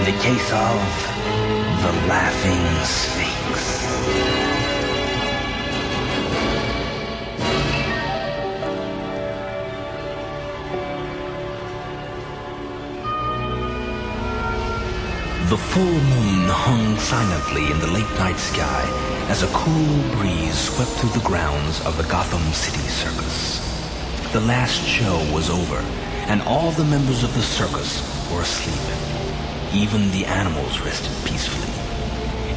the case of the Laughing Sphinx. The full moon hung silently in the late-night sky as a cool breeze swept through the grounds of the Gotham City Circus. The last show was over, and all the members of the circus were asleep. Even the animals rested peacefully.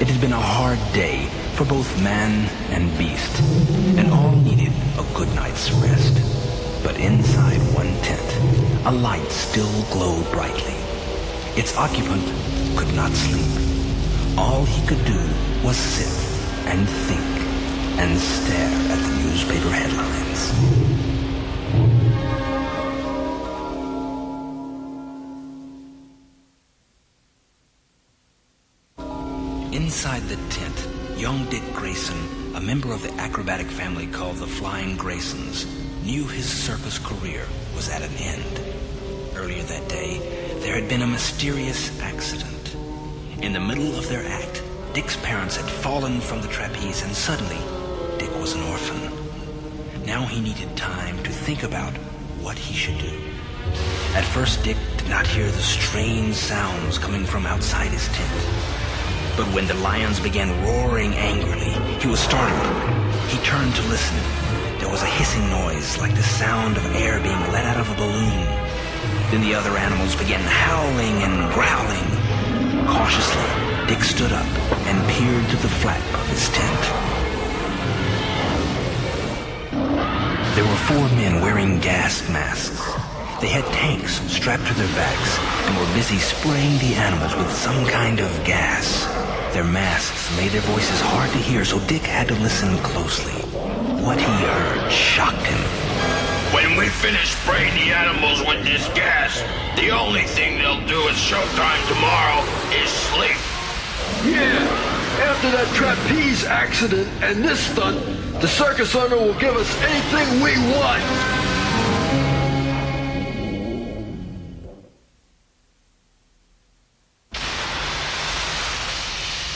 It had been a hard day for both man and beast, and all needed a good night's rest. But inside one tent, a light still glowed brightly. Its occupant could not sleep. All he could do was sit and think and stare at the newspaper headlines. Inside the tent, young Dick Grayson, a member of the acrobatic family called the Flying Graysons, knew his circus career was at an end. Earlier that day, there had been a mysterious accident. In the middle of their act, Dick's parents had fallen from the trapeze, and suddenly, Dick was an orphan. Now he needed time to think about what he should do. At first, Dick did not hear the strange sounds coming from outside his tent. But when the lions began roaring angrily, he was startled. He turned to listen. There was a hissing noise, like the sound of air being let out of a balloon. Then the other animals began howling and growling. Cautiously, Dick stood up and peered through the flap of his tent. There were 4 men wearing gas masks. They had tanks strapped to their backs and were busy spraying the animals with some kind of gas. Their masks made their voices hard to hear, so Dick had to listen closely. What he heard shocked him. When we finish spraying the animals with this gas, the only thing they'll do at showtime tomorrow is sleep. Yeah, after that trapeze accident and this stunt, the circus owner will give us anything we want.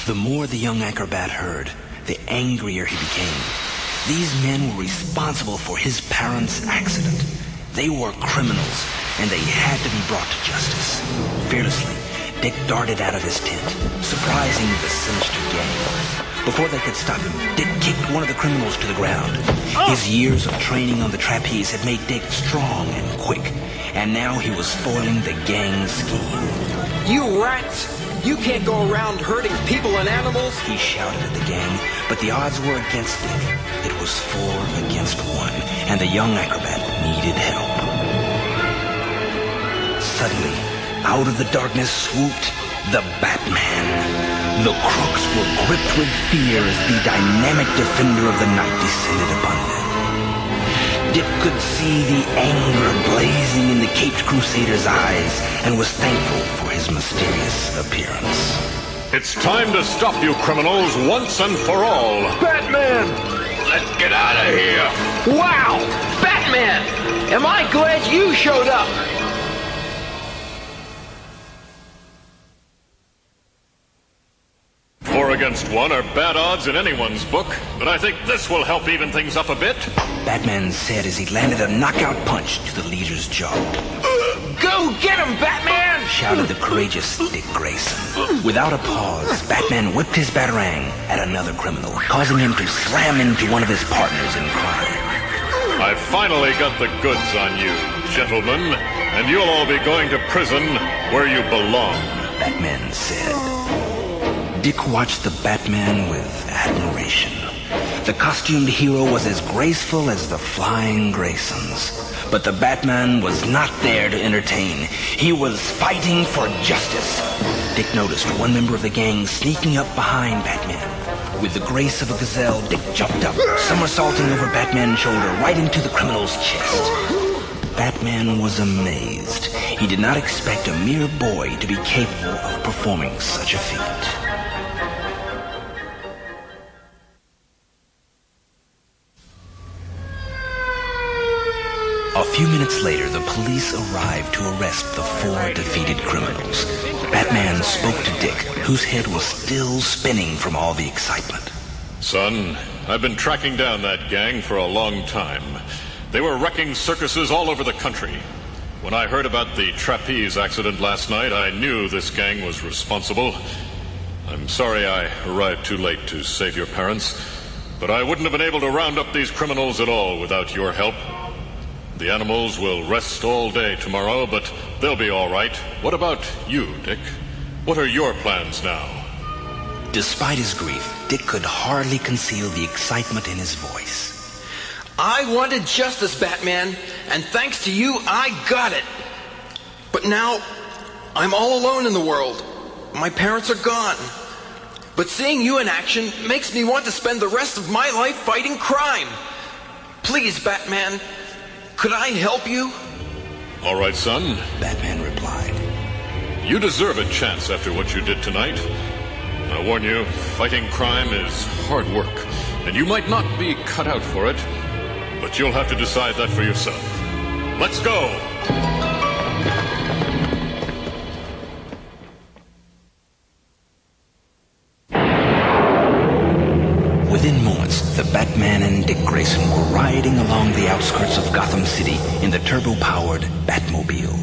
The more the young acrobat heard, the angrier he became. These men were responsible for his parents' accident. They were criminals, and they had to be brought to justice. Fearlessly, Dick darted out of his tent, surprising the sinister gang. Before they could stop him, Dick kicked one of the criminals to the ground. His years of training on the trapeze had made Dick strong and quick, and now he was foiling the gang's scheme. You rats! You can't go around hurting people and animals! He shouted at the gang, but the odds were against Dick. It was 4 against 1, and the young acrobat needed help. Suddenly, out of the darkness swooped the Batman. The crooks were gripped with fear as the dynamic defender of the night descended upon them. Dick could see the anger blazing in the caped crusader's eyes and was thankful for his mysterious appearance. It's time to stop you criminals once and for all. Batman! Let's get out of here. Wow! Batman! Am I glad you showed up? 4 against 1 are bad odds in anyone's book, but I think this will help even things up a bit. Batman said as he landed a knockout punch to the leader's jaw. Go get him, Batman! Shouted the courageous Dick Grayson. Without a pause, Batman whipped his batarang at another criminal, causing him to slam into one of his partners in crime. I finally got the goods on you, gentlemen, and you'll all be going to prison where you belong. Batman said. Dick watched the Batman with admiration. The costumed hero was as graceful as the Flying Graysons. But the Batman was not there to entertain. He was fighting for justice. Dick noticed one member of the gang sneaking up behind Batman. With the grace of a gazelle, Dick jumped up, somersaulting over Batman's shoulder right into the criminal's chest. Batman was amazed. He did not expect a mere boy to be capable of performing such a feat. A few minutes later, the police arrived to arrest the 4 defeated criminals. Batman spoke to Dick, whose head was still spinning from all the excitement. Son, I've been tracking down that gang for a long time. They were wrecking circuses all over the country. When I heard about the trapeze accident last night, I knew this gang was responsible. I'm sorry I arrived too late to save your parents, but I wouldn't have been able to round up these criminals at all without your help. The animals will rest all day tomorrow, but they'll be all right. What about you, Dick? What are your plans now? Despite his grief, Dick could hardly conceal the excitement in his voice. I wanted justice, Batman, and thanks to you, I got it. But now, I'm all alone in the world. My parents are gone. But seeing you in action makes me want to spend the rest of my life fighting crime. Please, Batman, could I help you? All right, son. Batman replied. You deserve a chance after what you did tonight. I warn you, fighting crime is hard work, and you might not be cut out for it, but you'll have to decide that for yourself. Let's go! Within moments, the Batman and Dick Grayson were riding along the outskirts of Gotham City in the turbo-powered Batmobile.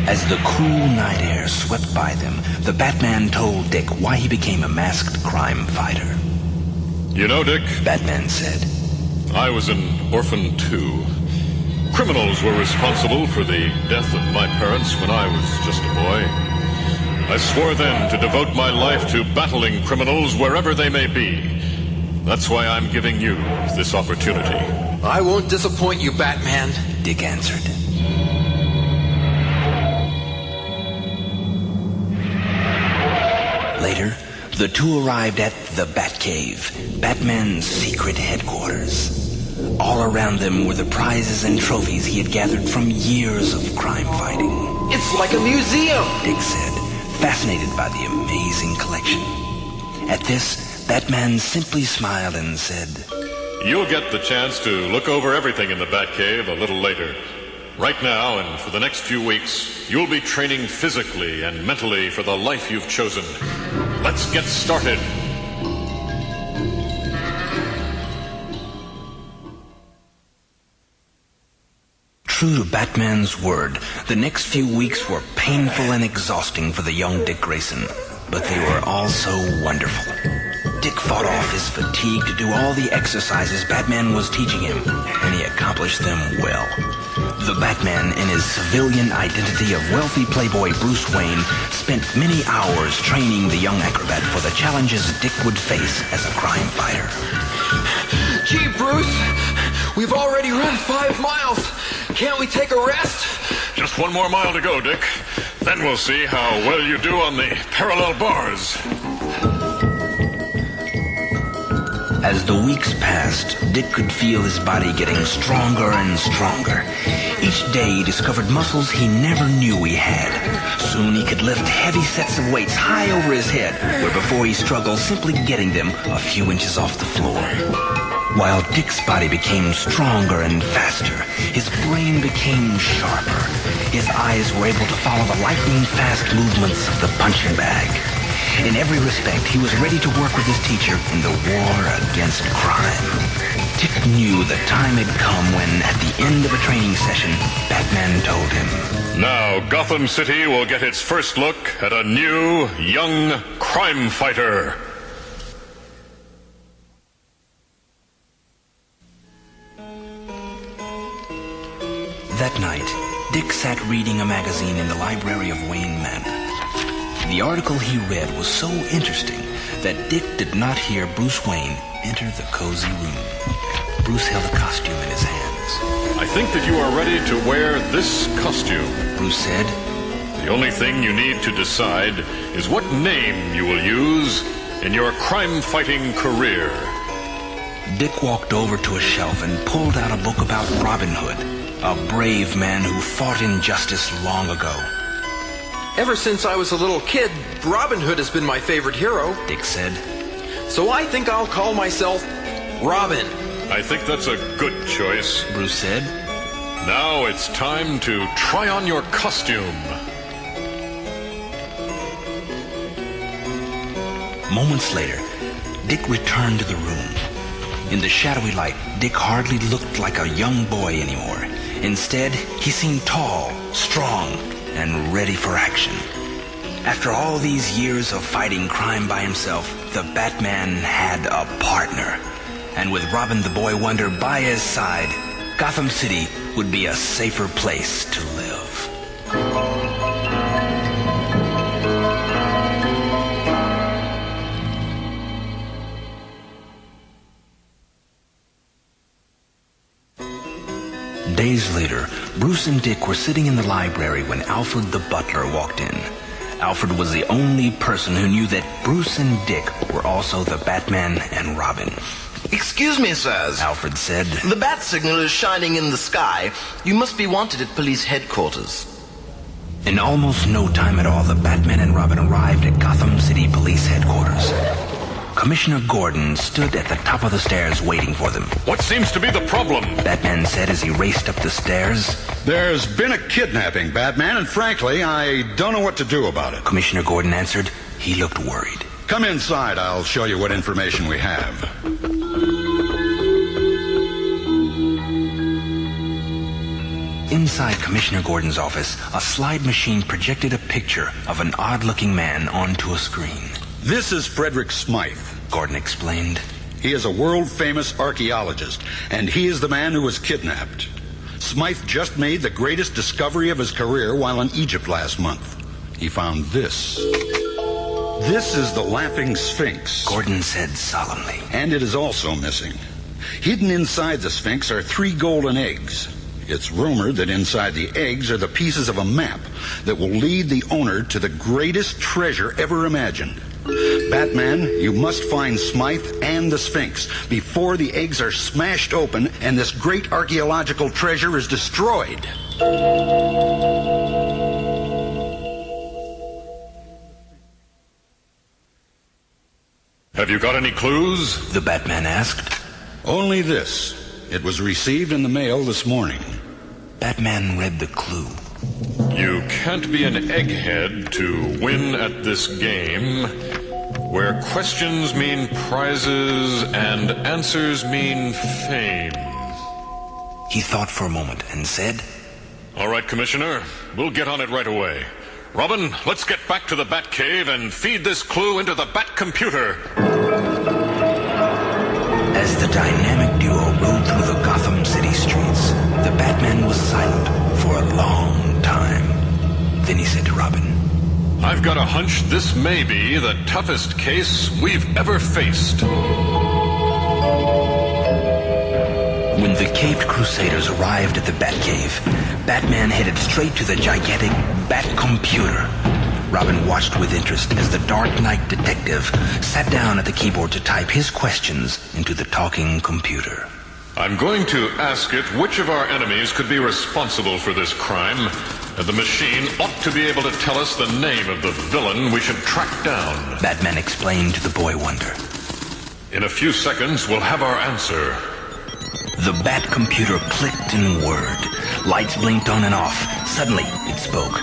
As the cool night air swept by them, the Batman told Dick why he became a masked crime fighter. You know, Dick, Batman said, I was an orphan too. Criminals were responsible for the death of my parents when I was just a boy. I swore then to devote my life to battling criminals wherever they may be. That's why I'm giving you this opportunity. I won't disappoint you, Batman, Dick answered. Later, the two arrived at the Batcave, Batman's secret headquarters. All around them were the prizes and trophies he had gathered from years of crime fighting. It's like a museum, Dick said, fascinated by the amazing collection. At this, Batman simply smiled and said, You'll get the chance to look over everything in the Batcave a little later. Right now, and for the next few weeks, you'll be training physically and mentally for the life you've chosen. Let's get started. True to Batman's word, the next few weeks were painful and exhausting for the young Dick Grayson, but they were also wonderful. Dick fought off his fatigue to do all the exercises Batman was teaching him, and he accomplished them well. The Batman, in his civilian identity of wealthy playboy Bruce Wayne, spent many hours training the young acrobat for the challenges Dick would face as a crime fighter. Gee, Bruce, we've already run 5 miles. Can't we take a rest? Just 1 more mile to go, Dick. Then we'll see how well you do on the parallel bars. As the weeks passed, Dick could feel his body getting stronger and stronger. Each day he discovered muscles he never knew he had. Soon he could lift heavy sets of weights high over his head, where before he struggled simply getting them a few inches off the floor. While Dick's body became stronger and faster, his brain became sharper. His eyes were able to follow the lightning-fast movements of the punching bag. In every respect, he was ready to work with his teacher in the war against crime. Dick knew the time had come when, at the end of a training session, Batman told him, Now Gotham City will get its first look at a new, young crime fighter. That night, Dick sat reading a magazine in the library of Wayne Manor. The article he read was so interesting that Dick did not hear Bruce Wayne enter the cozy room. Bruce held a costume in his hands. I think that you are ready to wear this costume, Bruce said. The only thing you need to decide is what name you will use in your crime-fighting career. Dick walked over to a shelf and pulled out a book about Robin Hood, a brave man who fought injustice long ago. Ever since I was a little kid, Robin Hood has been my favorite hero, Dick said. So I think I'll call myself Robin. I think that's a good choice, Bruce said. Now it's time to try on your costume. Moments later, Dick returned to the room. In the shadowy light, Dick hardly looked like a young boy anymore. Instead, he seemed tall, strong, and ready for action. After all these years of fighting crime by himself, the Batman had a partner. And with Robin the Boy Wonder by his side, Gotham City would be a safer place to live. Days later, Bruce and Dick were sitting in the library when Alfred the butler walked in. Alfred was the only person who knew that Bruce and Dick were also the Batman and Robin. Excuse me, sirs, Alfred said. The bat signal is shining in the sky. You must be wanted at police headquarters. In almost no time at all, the Batman and Robin arrived at Gotham City Police Headquarters. Commissioner Gordon stood at the top of the stairs waiting for them. What seems to be the problem? Batman said as he raced up the stairs. There's been a kidnapping, Batman, and frankly, I don't know what to do about it. Commissioner Gordon answered. He looked worried. Come inside. I'll show you what information we have. Inside Commissioner Gordon's office, a slide machine projected a picture of an odd-looking man onto a screen. This is Fredrick Smythe, Gordon explained. He is a world-famous archaeologist, and he is the man who was kidnapped. Smythe just made the greatest discovery of his career while in Egypt last month. He found this. This is the laughing Sphinx, Gordon said solemnly. And it is also missing. Hidden inside the Sphinx are 3 golden eggs. It's rumored that inside the eggs are the pieces of a map that will lead the owner to the greatest treasure ever imagined. Batman, you must find Smythe and the Sphinx before the eggs are smashed open and this great archaeological treasure is destroyed. Have you got any clues? The Batman asked. Only this. It was received in the mail this morning. Batman read the clue. You can't be an egghead to win at this game, where questions mean prizes and answers mean fame. He thought for a moment and said, All right, Commissioner, we'll get on it right away. Robin, let's get back to the Batcave and feed this clue into the Bat computer. As the dynamic duo rode through the Gotham City streets, the Batman was silent for a long time. Then he said to Robin, I've got a hunch this may be the toughest case we've ever faced. When the Caped Crusaders arrived at the Batcave, Batman headed straight to the gigantic Bat computer. Robin watched with interest as the Dark Knight detective sat down at the keyboard to type his questions into the talking computer. I'm going to ask it which of our enemies could be responsible for this crime, and the machine ought to be able to tell us the name of the villain we should track down. Batman explained to the Boy Wonder. In a few seconds, we'll have our answer. The Bat computer clicked and whirred. Lights blinked on and off. Suddenly, it spoke.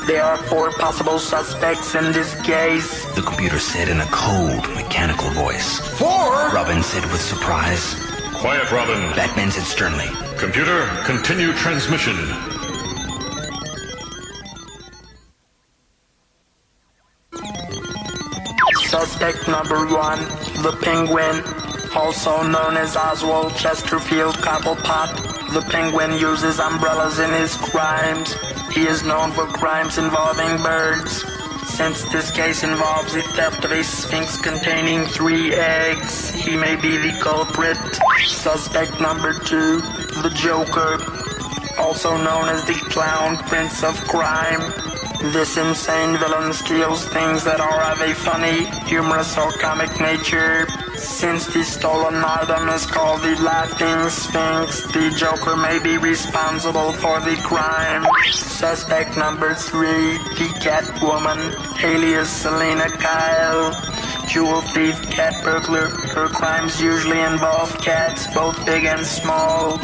There are 4 possible suspects in this case, The computer said in a cold, mechanical voice. 4? Robin said with surprise. Quiet, Robin. Batman said sternly. Computer, continue transmission. Suspect number 1, the Penguin, also known as Oswald Chesterfield Cobblepot. The Penguin uses umbrellas in his crimes. He is known for crimes involving birds. Since this case involves the theft of a Sphinx containing 3 eggs, he may be the culprit. Suspect number 2, the Joker, also known as the Clown Prince of Crime. This insane villain steals things that are of a funny, humorous, or comic nature. Since the stolen item is called the Laughing Sphinx, the Joker may be responsible for the crime. Suspect number 3, the Catwoman, alias Selena Kyle. Jewel thief, cat burglar. Her crimes usually involve cats, both big and small.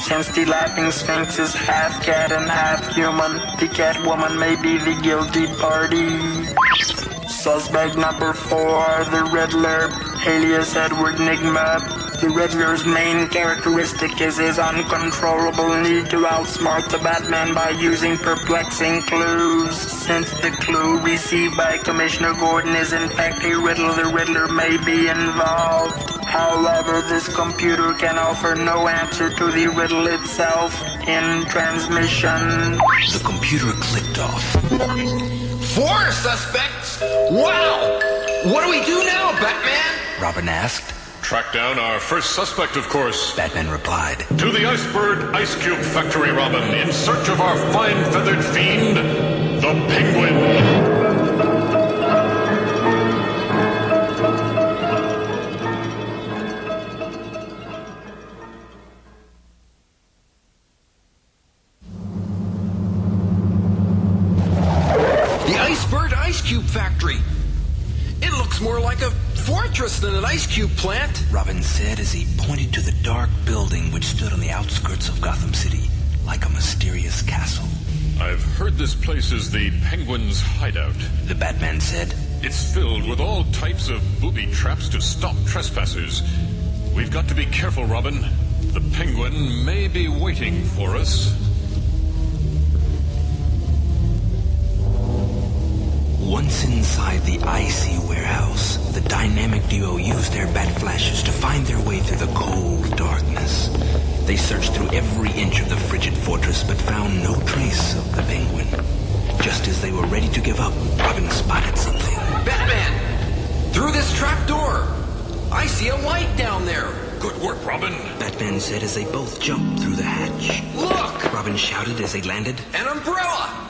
Since the laughing Sphinx is half cat and half human, the Catwoman may be the guilty party. Suspect number 4, the Riddler, alias Edward Nigma. The Riddler's main characteristic is his uncontrollable need to outsmart the Batman by using perplexing clues. Since the clue received by Commissioner Gordon is in fact a riddle, the Riddler may be involved. However, this computer can offer no answer to the riddle itself in transmission. The computer clicked off. 4 suspects? Wow! What do we do now, Batman? Robin asked. Track down our first suspect, of course. Batman replied. To the Iceberg Ice Cube Factory, Robin, in search of our fine-feathered fiend, the Penguin. The Iceberg Ice Cube Factory. It looks more like a fortress than an ice cube plant. Robin said as he pointed to the dark building which stood on the outskirts of Gotham City, like a mysterious castle. I've heard this place is the Penguin's hideout. The Batman said. It's filled with all types of booby traps to stop trespassers. We've got to be careful, Robin. The Penguin may be waiting for us. Once inside the icy warehouse, the dynamic duo used their bat flashes to find their way through the cold darkness. They searched through every inch of the frigid fortress, but found no trace of the Penguin. Just as they were ready to give up, Robin spotted something. Batman! Through this trap door! I see a light down there! Good work, Robin. Batman said as they both jumped through the hatch. Look! Robin shouted as they landed. An umbrella!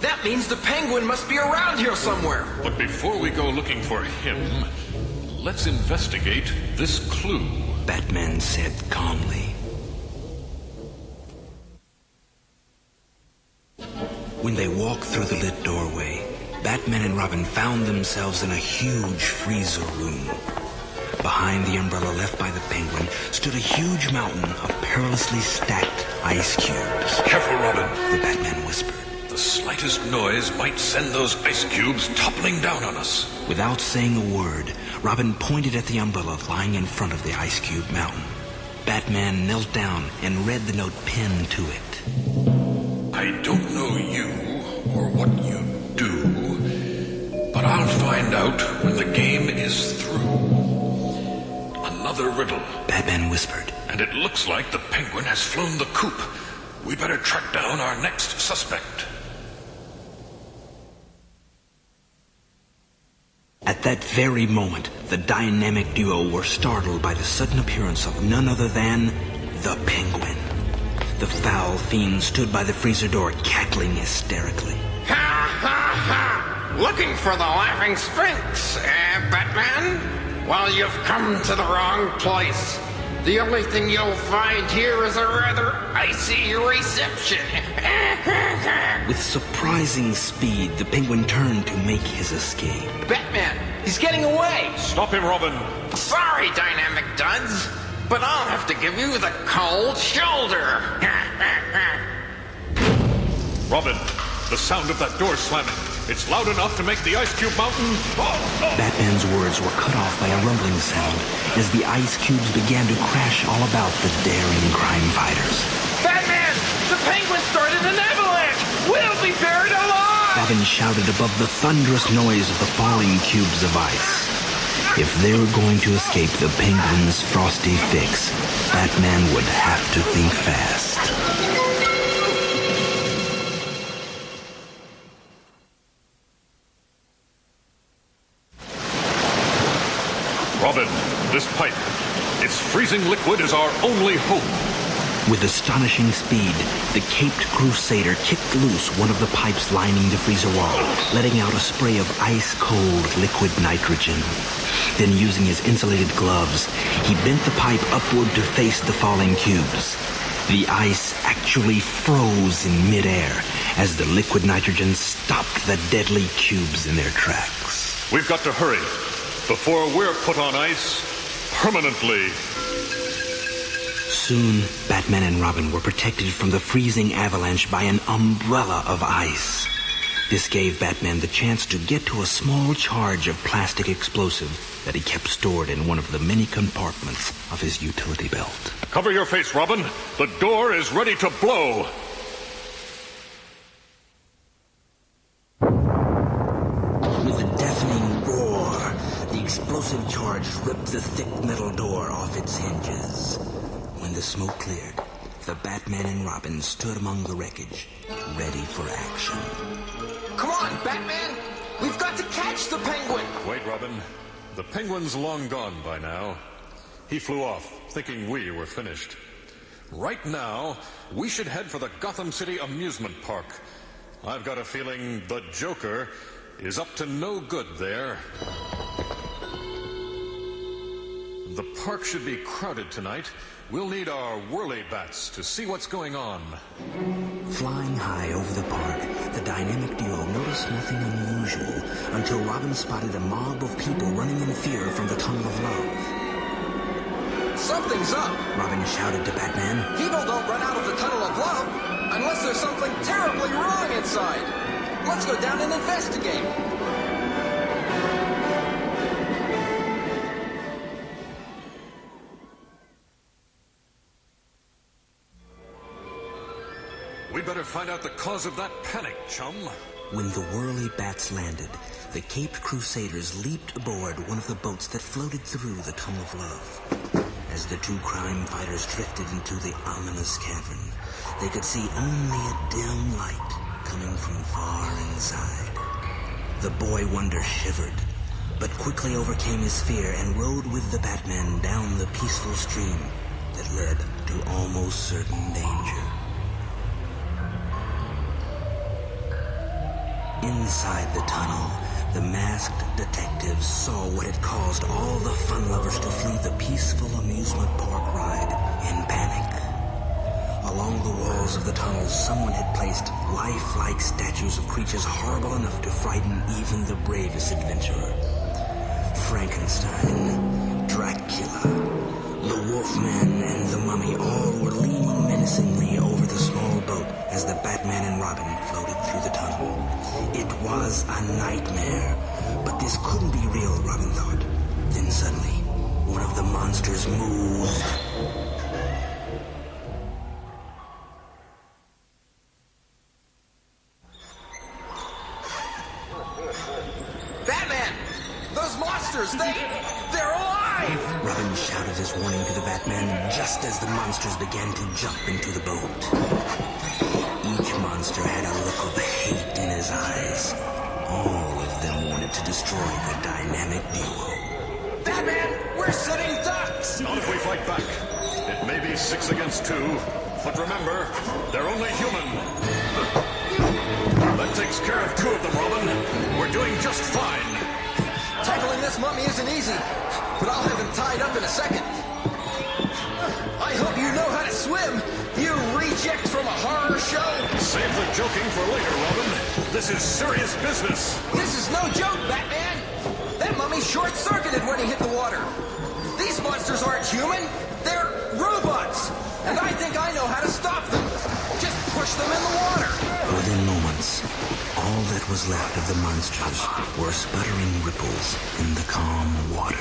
That means the Penguin must be around here somewhere. But before we go looking for him, let's investigate this clue. Batman said calmly. When they walked through the lit doorway, Batman and Robin found themselves in a huge freezer room. Behind the umbrella left by the Penguin stood a huge mountain of perilously stacked ice cubes. Careful, Robin, the Batman whispered. The slightest noise might send those ice cubes toppling down on us. Without saying a word, Robin pointed at the umbrella lying in front of the ice cube mountain. Batman knelt down and read the note pinned to it. I don't know you or what you do, but I'll find out when the game is through. Another riddle, Batman whispered. And it looks like the Penguin has flown the coop. We better track down our next suspect. At that very moment, the dynamic duo were startled by the sudden appearance of none other than the Penguin. The foul fiend stood by the freezer door, cackling hysterically. Ha ha ha! Looking for the laughing Sphinx, Batman? Well, you've come to the wrong place. The only thing you'll find here is a rather icy reception. With surprising speed, the Penguin turned to make his escape. Batman, he's getting away. Stop him, Robin. Sorry, Dynamic Duds, but I'll have to give you the cold shoulder. Robin, the sound of that door slamming. It's loud enough to make the ice cube mountain. Batman's words were cut off by a rumbling sound as the ice cubes began to crash all about the daring crime fighters. Batman! The Penguin started an avalanche! We'll be buried alive! Robin shouted above the thunderous noise of the falling cubes of ice. If they were going to escape the Penguin's frosty fix, Batman would have to think fast. Robin, this pipe. Its freezing liquid is our only hope. With astonishing speed, the caped crusader kicked loose one of the pipes lining the freezer wall, letting out a spray of ice-cold liquid nitrogen. Then, using his insulated gloves, he bent the pipe upward to face the falling cubes. The ice actually froze in midair as the liquid nitrogen stopped the deadly cubes in their tracks. We've got to hurry before we're put on ice permanently. Soon, Batman and Robin were protected from the freezing avalanche by an umbrella of ice. This gave Batman the chance to get to a small charge of plastic explosive that he kept stored in one of the many compartments of his utility belt. Cover your face, Robin. The door is ready to blow. With a deafening roar, the explosive charge ripped the thick metal door off its hinges. When the smoke cleared, the Batman and Robin stood among the wreckage, ready for action. Come on, Batman! We've got to catch the Penguin! Wait, Robin. The Penguin's long gone by now. He flew off, thinking we were finished. Right now, we should head for the Gotham City amusement park. I've got a feeling the Joker is up to no good there. The park should be crowded tonight. We'll need our whirly bats to see what's going on. Flying high over the park, the dynamic duo noticed nothing unusual until Robin spotted a mob of people running in fear from the Tunnel of Love. Something's up! Robin shouted to Batman. People don't run out of the Tunnel of Love unless there's something terribly wrong inside. Let's go down and investigate. We better find out the cause of that panic, chum. When the whirly bats landed, the Caped Crusaders leaped aboard one of the boats that floated through the Tunnel of Love. As the two crime fighters drifted into the ominous cavern, they could see only a dim light coming from far inside. The boy wonder shivered, but quickly overcame his fear and rode with the Batman down the peaceful stream that led to almost certain danger. Inside the tunnel, the masked detectives saw what had caused all the fun lovers to flee the peaceful amusement park ride in panic. Along the walls of the tunnel, someone had placed lifelike statues of creatures horrible enough to frighten even the bravest adventurer. Frankenstein, Dracula, the Wolfman, and the Mummy all were leaning menacingly over the small boat as the Batman and Robin floated through the tunnel. It was a nightmare, but this couldn't be real, Robin thought. Then suddenly, one of the monsters moved. Batman! Those monsters, they're alive! Robin shouted his warning to the Batman just as the monsters began to jump into the boat. Each monster had a look of hate in his eyes. All of them wanted to destroy the dynamic duo. Batman, we're sitting ducks! Not if we fight back. It may be 6 against 2, but remember, they're only human. That takes care of 2 of them, Robin. We're doing just fine. Tackling this mummy isn't easy, but I'll have him tied up in a second. I hope you know how to swim, you reject from a horror show. Save the joking for later, Robin. This is serious business. This is no joke, Batman. That mummy short-circuited when he hit the water. These monsters aren't human. They're robots. And I think I know how to stop them. Just push them in the water. Within moments, all that was left of the monsters were sputtering ripples in the calm water.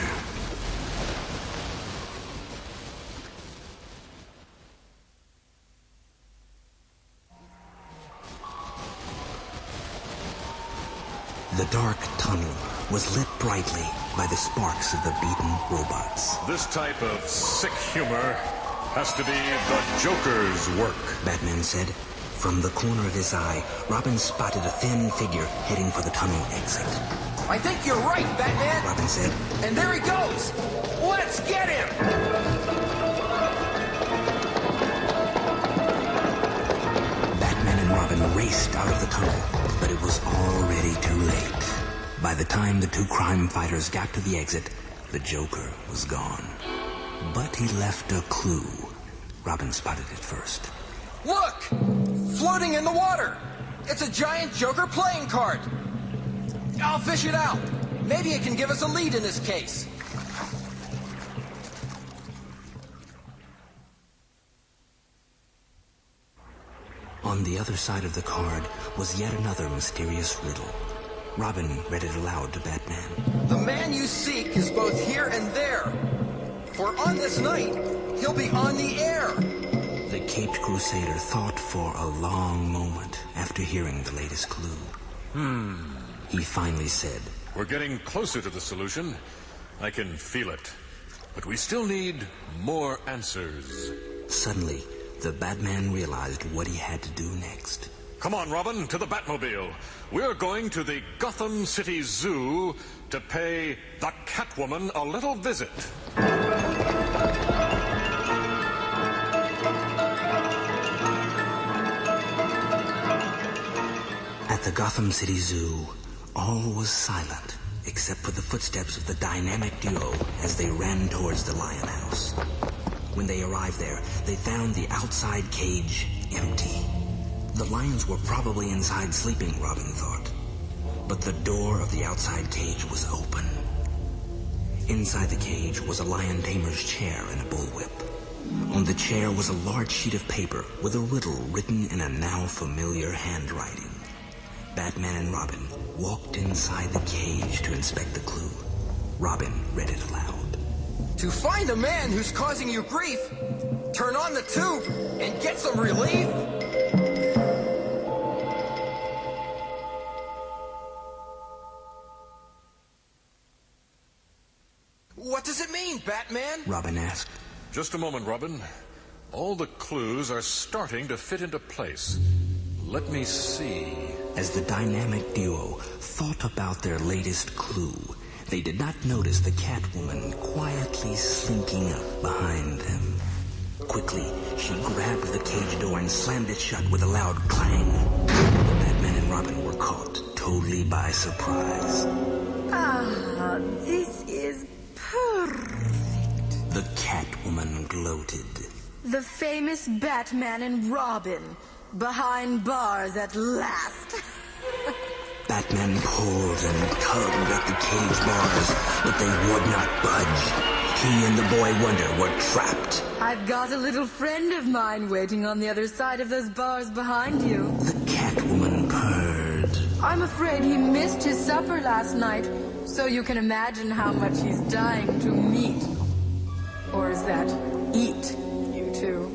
The dark tunnel was lit brightly by the sparks of the beaten robots. This type of sick humor has to be the Joker's work, Batman said. From the corner of his eye, Robin spotted a thin figure heading for the tunnel exit. I think you're right, Batman. Robin said. And there he goes. Let's get him. Batman and Robin raced out of the tunnel, but it was already too late. By the time the two crime fighters got to the exit, the Joker was gone. But he left a clue. Robin spotted it first. Look! Floating in the water! It's a giant Joker playing card! I'll fish it out. Maybe it can give us a lead in this case. On the other side of the card was yet another mysterious riddle. Robin read it aloud to Batman. The man you seek is both here and there. For on this night, he'll be on the air. The Caped Crusader thought for a long moment after hearing the latest clue. He finally said, We're getting closer to the solution. I can feel it. But we still need more answers. Suddenly, the Batman realized what he had to do next. Come on, Robin, to the Batmobile. We're going to the Gotham City Zoo to pay the Catwoman a little visit. At the Gotham City Zoo, all was silent, except for the footsteps of the dynamic duo as they ran towards the lion house. When they arrived there, they found the outside cage empty. The lions were probably inside sleeping, Robin thought. But the door of the outside cage was open. Inside the cage was a lion tamer's chair and a bullwhip. On the chair was a large sheet of paper with a riddle written in a now familiar handwriting. Batman and Robin walked inside the cage to inspect the clue. Robin read it aloud. To find a man who's causing you grief, turn on the tube and get some relief. What does it mean, Batman? Robin asked. Just a moment, Robin. All the clues are starting to fit into place. Let me see. As the dynamic duo thought about their latest clue, they did not notice the Catwoman quietly slinking up behind them. Quickly, she grabbed the cage door and slammed it shut with a loud clang. Batman and Robin were caught totally by surprise. Ah, this is perfect. The Catwoman gloated. The famous Batman and Robin, behind bars at last. Batman pulled and tugged at the cage bars, but they would not budge. He and the Boy Wonder were trapped. I've got a little friend of mine waiting on the other side of those bars behind you. The Catwoman purred. I'm afraid he missed his supper last night, so you can imagine how much he's dying to meet. Or is that eat you two?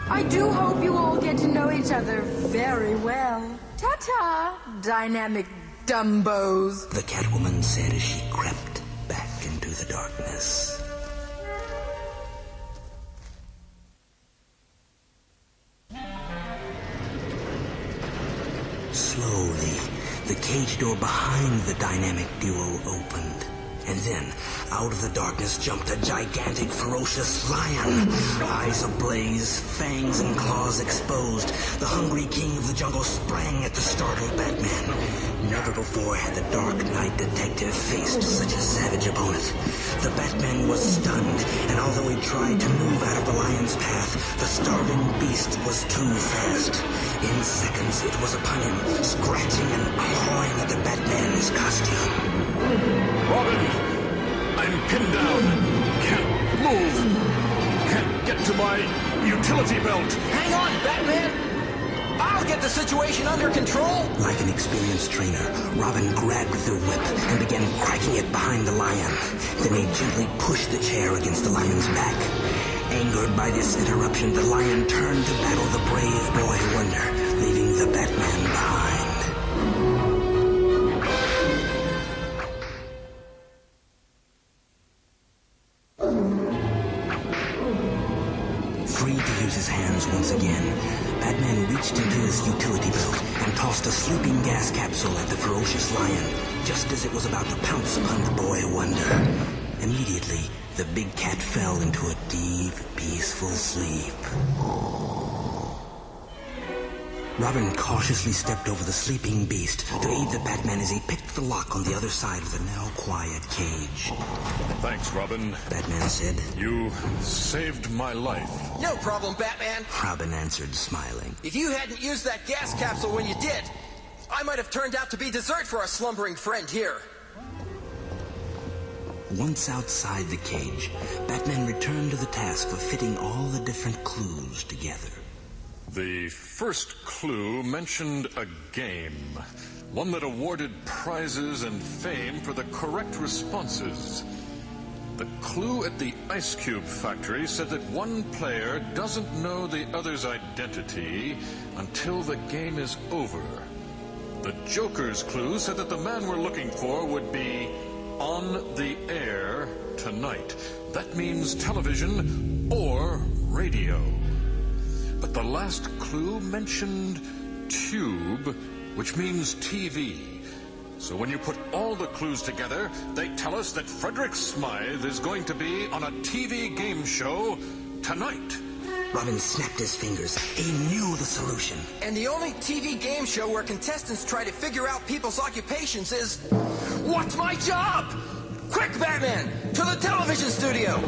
I do hope you all get to know each other very well. Ta-ta, dynamic dumbos. The Catwoman said as she crept back into the darkness. Slowly, the cage door behind the dynamic duo opened. And then, out of the darkness jumped a gigantic, ferocious lion. Eyes ablaze, fangs and claws exposed. The hungry king of the jungle sprang at the startled Batman. Never before had the Dark Knight detective faced such a savage opponent. The Batman was stunned, and although he tried to move out of the lion's path, the starving beast was too fast. In seconds, it was upon him, scratching and clawing at the Batman's costume. Robin! I'm pinned down. Can't move. Can't get to my utility belt. Hang on, Batman! I'll get the situation under control! Like an experienced trainer, Robin grabbed the whip and began cracking it behind the lion. Then he gently pushed the chair against the lion's back. Angered by this interruption, the lion turned to battle the brave Boy Wonder, leaving the Batman behind. Free to use his hands once again, Batman reached into his utility belt and tossed a sleeping gas capsule at the ferocious lion, just as it was about to pounce upon the Boy Wonder. Immediately, the big cat fell into a deep, peaceful sleep. Robin cautiously stepped over the sleeping beast to aid the Batman as he picked the lock on the other side of the now quiet cage. Thanks, Robin. Batman said. You saved my life. No problem, Batman. Robin answered, smiling. If you hadn't used that gas capsule when you did, I might have turned out to be dessert for our slumbering friend here. Once outside the cage, Batman returned to the task of fitting all the different clues together. The first clue mentioned a game, one that awarded prizes and fame for the correct responses. The clue at the ice cube factory said that one player doesn't know the other's identity until the game is over. The Joker's clue said that the man we're looking for would be on the air tonight. That means television or radio. But the last clue mentioned tube, which means TV. So when you put all the clues together, they tell us that Fredrick Smythe is going to be on a TV game show tonight. Robin snapped his fingers. He knew the solution. And the only TV game show where contestants try to figure out people's occupations is... What's my job? Quick, Batman! To the television studio!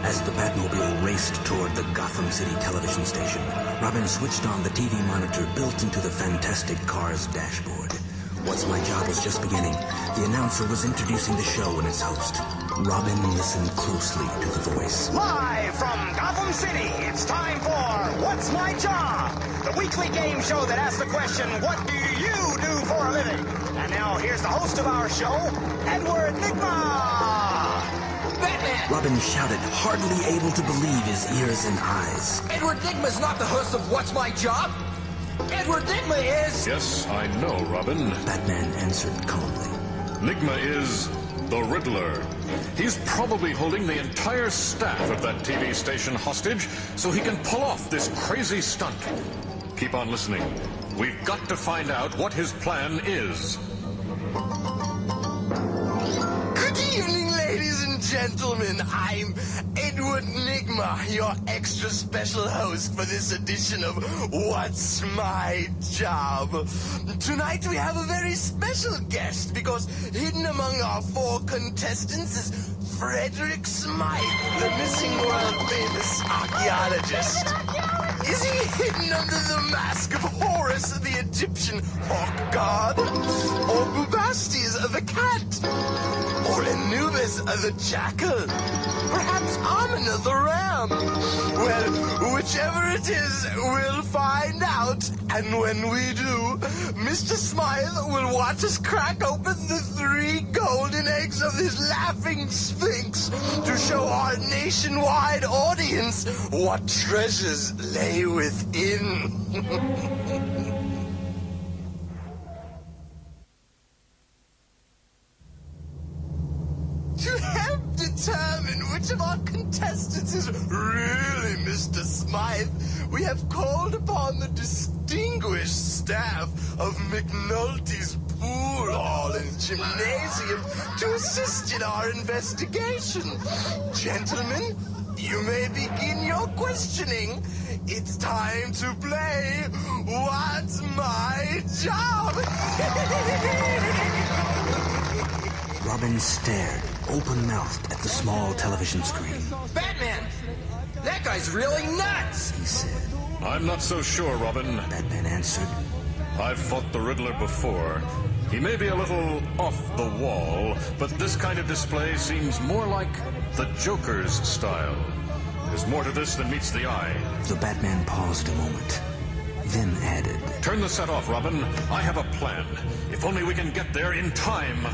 As the Batmobile raced toward the Gotham City television station, Robin switched on the TV monitor built into the Fantastic Cars dashboard. What's My Job was just beginning. The announcer was introducing the show and its host. Robin listened closely to the voice. Live from Gotham City, it's time for What's My Job? The weekly game show that asks the question, what do you do for a living? And now here's the host of our show, Edward Nygma! Batman! Robin shouted, hardly able to believe his ears and eyes. Edward Nygma's not the host of What's My Job? Edward Nygma is... Yes, I know, Robin. Batman answered calmly. Nygma is the Riddler. He's probably holding the entire staff of that TV station hostage so he can pull off this crazy stunt. Keep on listening. We've got to find out what his plan is. Good evening, ladies and gentlemen. I'm Edward Nygma, your extra special host for this edition of What's My Job? Tonight we have a very special guest because hidden among our 4 contestants is Fredrick Smythe, the missing world-famous archaeologist. Is he hidden under the mask of Horus, the Egyptian hawk god? Or Bubastes, the cat? Or Anubis, the jackal? Perhaps Amina, the ram? Well, whichever it is, we'll find out. And when we do, Mr. Smythe will watch us crack open the 3 golden eggs of his laughing Sphinx to show our nationwide audience what treasures lay within. To help determine which of our contestants is really Mr. Smythe, we have called upon the distinguished staff of McNulty's Pool Hall and Gymnasium to assist in our investigation. Gentlemen, you may begin your questioning. It's time to play What's My Job? Robin stared, open-mouthed, at the small television screen. Batman! That guy's really nuts! He said. I'm not so sure, Robin. Batman answered. I've fought the Riddler before. He may be a little off the wall, but this kind of display seems more like the Joker's style. There's more to this than meets the eye. The Batman paused a moment, then added. Turn the set off, Robin. I have a plan. If only we can get there in time.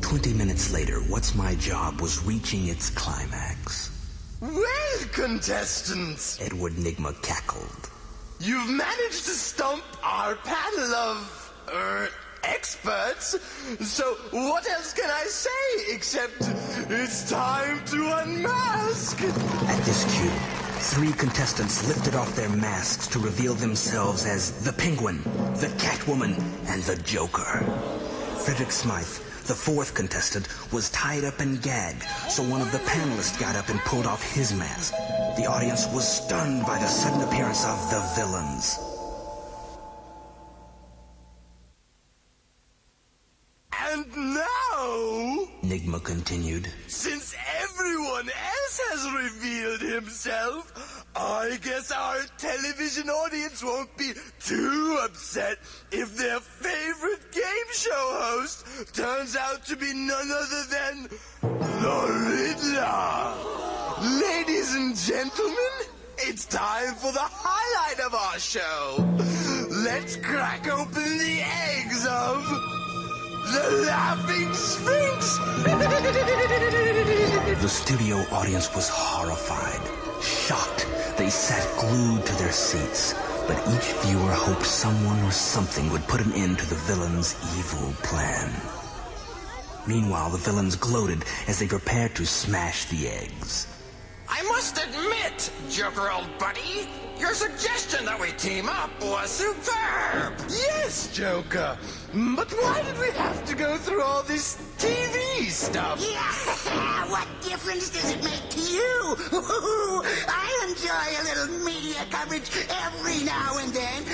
20 minutes later, What's My Job was reaching its climax. Well, contestants, Edward Nygma cackled. You've managed to stump our panel of, experts. So what else can I say except it's time to unmask? At this cue, 3 contestants lifted off their masks to reveal themselves as the Penguin, the Catwoman, and the Joker. Fredrick Smythe, the 4th contestant, was tied up and gagged, so one of the panelists got up and pulled off his mask. The audience was stunned by the sudden appearance of the villains. And now, Nygma continued, since everyone else has revealed himself, I guess our television audience won't be too upset if their favorite game show host turns out to be none other than the Riddler. Ladies and gentlemen, it's time for the highlight of our show. Let's crack open the eggs of the Laughing Sphinx. The studio audience was horrified, shocked. They sat glued to their seats, but each viewer hoped someone or something would put an end to the villain's evil plan. Meanwhile, the villains gloated as they prepared to smash the eggs. I must admit, Joker, old buddy, your suggestion that we team up was superb. Yes, Joker. But why did we have to go through all this TV stuff? Yeah, what difference does it make to you? I enjoy a little media coverage every now and then.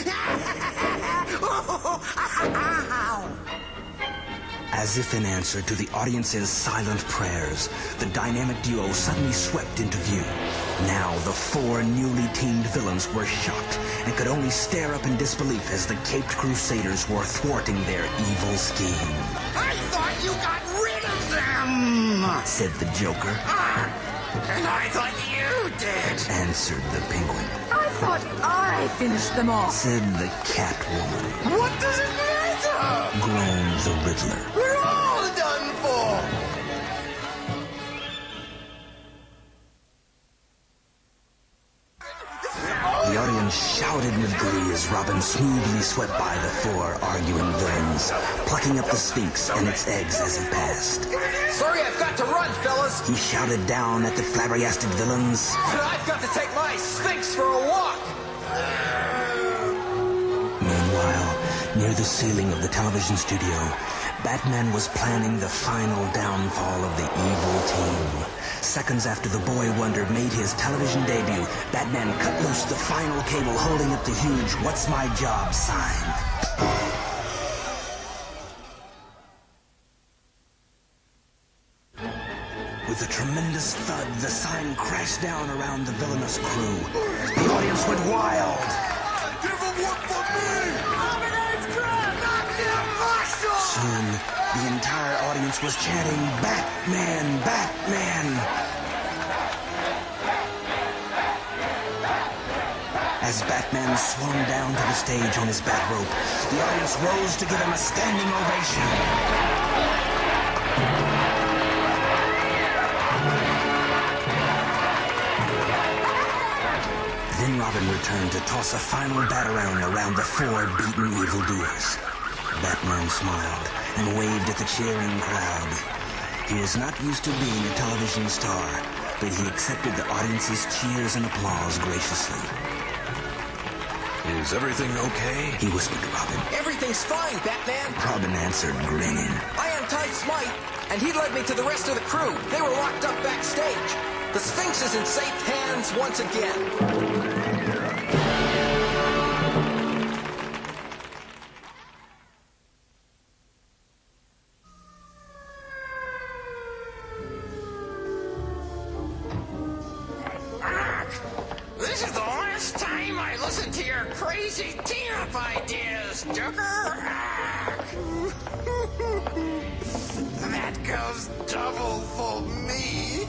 As if in answer to the audience's silent prayers, the dynamic duo suddenly swept into view. Now the four newly teamed villains were shocked and could only stare up in disbelief as the caped crusaders were thwarting their evil scheme. I thought you got rid of them, said the Joker. And I thought you did, answered the Penguin. I thought I finished them off, said the Catwoman. What does it matter? Groaned the Riddler. We're all done for. The audience shouted with glee as Robin smoothly swept by the four arguing villains, plucking up the Sphinx and its eggs as he passed. Sorry, I've got to run, fellas. He shouted down at the flabbergasted villains. I've got to take my Sphinx for a walk. Meanwhile, near the ceiling of the television studio, Batman was planning the final downfall of the evil team. Seconds after the Boy Wonder made his television debut, Batman cut loose the final cable holding up the huge "What's My Job" sign. With a tremendous thud, the sign crashed down around the villainous crew. The audience went wild. Give him work for me! Soon, the entire audience was chanting, "Batman! Batman!" As Batman swung down to the stage on his bat rope, the audience rose to give him a standing ovation. Then Robin returned to toss a final batarang around the four beaten evildoers. Batman smiled and waved at the cheering crowd. He was not used to being a television star, but he accepted the audience's cheers and applause graciously. Is everything okay? He whispered to Robin. Everything's fine, Batman. Robin answered, grinning. I untied Smite, and he led me to the rest of the crew. They were locked up backstage. The Sphinx is in safe hands once again. This is the last time I listen to your crazy team-up ideas, Joker. That goes double for me.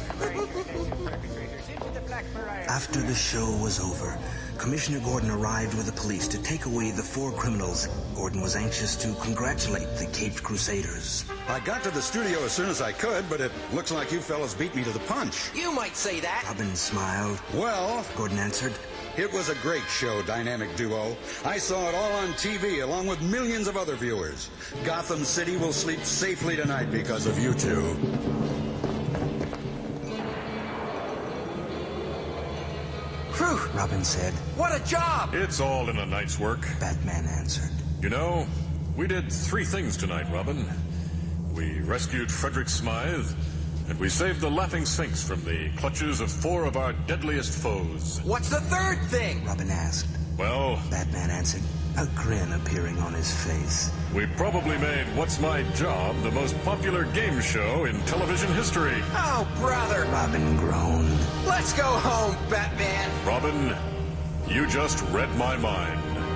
After the show was over, Commissioner Gordon arrived with the police to take away the four criminals. Gordon was anxious to congratulate the Caped Crusaders. I got to the studio as soon as I could, but it looks like you fellas beat me to the punch. You might say that. Robin smiled. Well, Gordon answered, it was a great show, Dynamic Duo. I saw it all on TV, along with millions of other viewers. Gotham City will sleep safely tonight because of you two. Whew, Robin said. What a job! It's all in a night's work. Batman answered. You know, we did 3 things tonight, Robin. We rescued Fredrick Smythe, and we saved the Laughing Sphinx from the clutches of 4 of our deadliest foes. What's the third thing? Robin asked. Well, Batman answered. a grin appearing on his face. We probably made What's My Job the most popular game show in television history. Oh, brother! Robin groaned. Let's go home, Batman! Robin, you just read my mind.